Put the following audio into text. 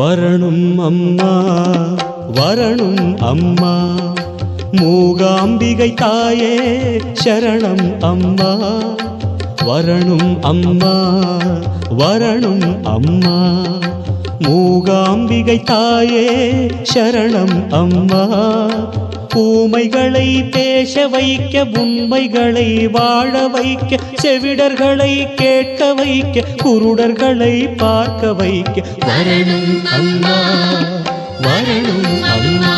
வரணும் அம்மா வரணும் அம்மா மூகாம்பிகை தாயே சரணம் அம்மா வரணும் அம்மா வரணும் அம்மா மூகாம்பிகை தாயே சரணம் அம்மா ஊமைகளை பேச வைக்க உண்மைகளை வாழ வைக்க செவிடர்களை கேட்க வைக்க குருடர்களை பார்க்க வைக்க வரணும் அம்மா வரணும் அம்மா